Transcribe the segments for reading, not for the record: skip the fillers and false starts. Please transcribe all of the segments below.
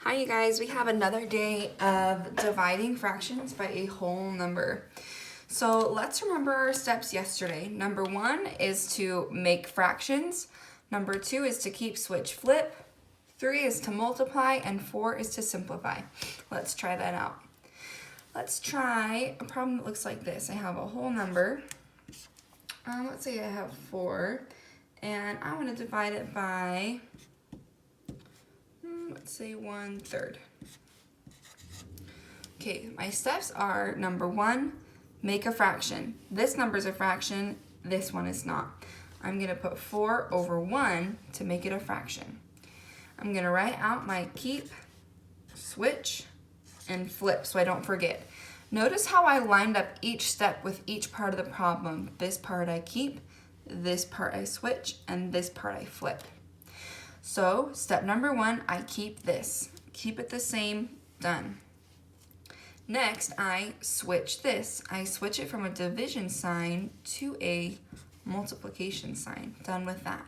Hi you guys, we have another day of dividing fractions by a whole number. So let's remember our steps yesterday. Number 1 is to make fractions. Number 2 is to keep, switch, flip. 3 is to multiply, and 4 is to simplify. Let's try that out. Let's try a problem that looks like this. I have a whole number. Let's say I have 4, and I want to divide it by, let's say 1/3. Okay, my steps are number 1, make a fraction. This number is a fraction, this one is not. I'm going to put 4 over 1 to make it a fraction. I'm going to write out my keep, switch, and flip so I don't forget. Notice how I lined up each step with each part of the problem. This part I keep, this part I switch, and this part I flip. So step number 1, I keep this. Keep it the same, done. Next, I switch this. I switch it from a division sign to a multiplication sign. Done with that.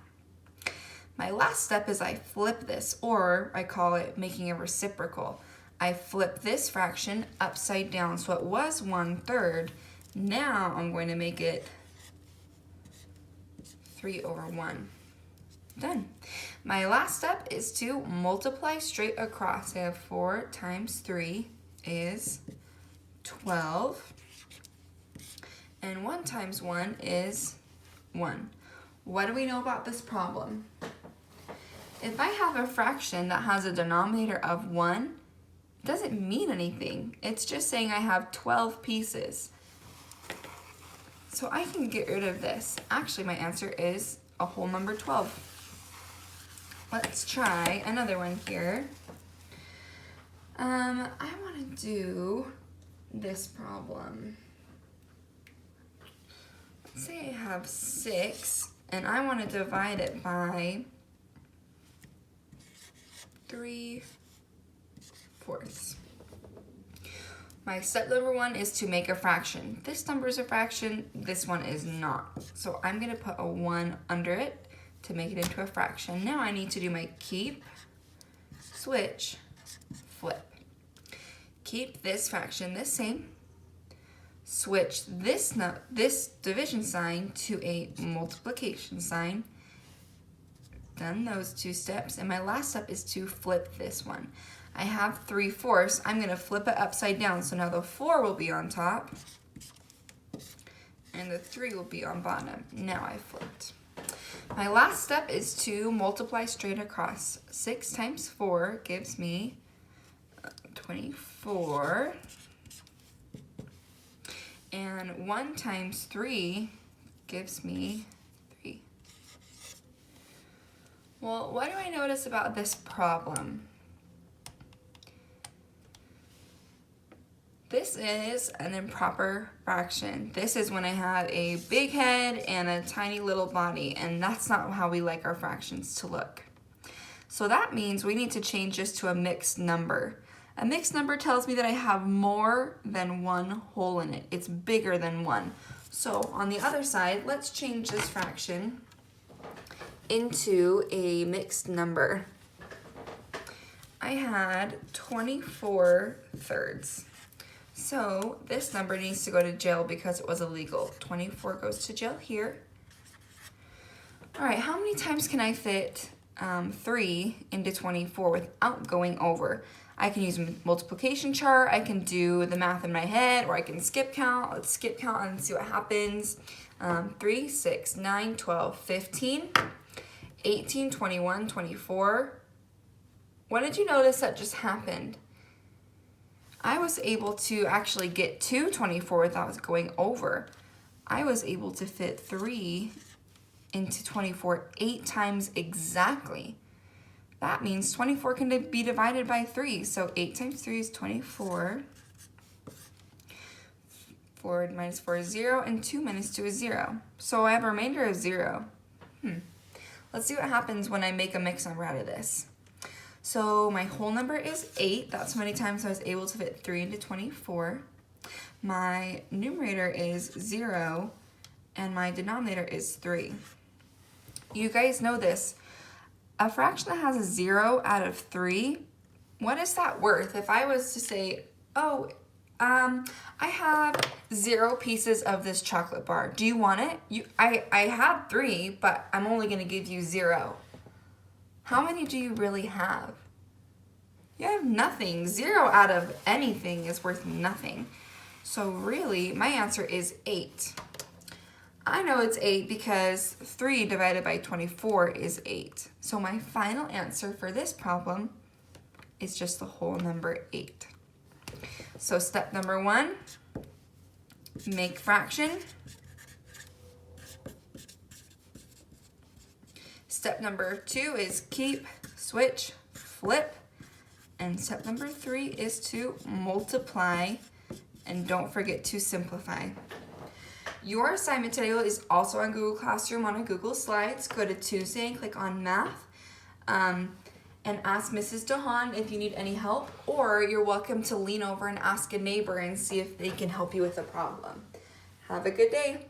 My last step is I flip this, or I call it making a reciprocal. I flip this fraction upside down. So it was 1/3. Now I'm going to make it 3 over 1. Done. My last step is to multiply straight across. I have 4 times 3 is 12. And 1 times 1 is 1. What do we know about this problem? If I have a fraction that has a denominator of 1, it doesn't mean anything. It's just saying I have 12 pieces. So I can get rid of this. Actually, my answer is a whole number 12. Let's try another one here. I want to do this problem. Let's say I have 6, and I want to divide it by 3/4. My step number 1 is to make a fraction. This number is a fraction, this one is not. So I'm going to put a 1 under it to make it into a fraction. Now I need to do my keep, switch, flip. Keep this fraction the same. Switch this division sign to a multiplication sign. Done those 2 steps. And my last step is to flip this one. I have 3/4. I'm going to flip it upside down. So now the 4 will be on top and the 3 will be on bottom. Now I flipped. My last step is to multiply straight across. 6 times 4 gives me 24. And 1 times 3 gives me 3. Well, what do I notice about this problem? This is an improper fraction. This is when I have a big head and a tiny little body, and that's not how we like our fractions to look. So that means we need to change this to a mixed number. A mixed number tells me that I have more than one whole in it. It's bigger than 1. So on the other side, let's change this fraction into a mixed number. I had 24/3. So this number needs to go to jail because it was illegal. 24 goes to jail here. All right, how many times can I fit 3 into 24 without going over? I can use a multiplication chart, I can do the math in my head, or I can skip count. Let's skip count and see what happens. 3, 6, 9, 12, 15, 18, 21, 24. What did you notice that just happened? I was able to actually get to 24 without going over. I was able to fit 3 into 24 8 times exactly. That means 24 can be divided by 3. So 8 times 3 is 24. 4 minus 4 is 0, and 2 minus 2 is 0. So I have a remainder of 0. Let's see what happens when I make a mixed number out of this. So my whole number is 8. That's how many times I was able to fit 3 into 24. My numerator is 0, and my denominator is 3. You guys know this. A fraction that has a 0 out of 3 what is that worth? If I was to say, oh, I have 0 pieces of this chocolate bar. Do you want it? I had 3, but I'm only going to give you 0. How many do you really have? You have nothing. 0 out of anything is worth nothing. So really, my answer is 8. I know it's 8 because 3 divided by 24 is 8. So my final answer for this problem is just the whole number 8. So step number 1, make fraction. Step number 2 is keep, switch, flip. And step number 3 is to multiply, and don't forget to simplify. Your assignment today is also on Google Classroom on Google Slides. Go to Tuesday and click on Math. And ask Mrs. DeHaan if you need any help, or you're welcome to lean over and ask a neighbor and see if they can help you with a problem. Have a good day.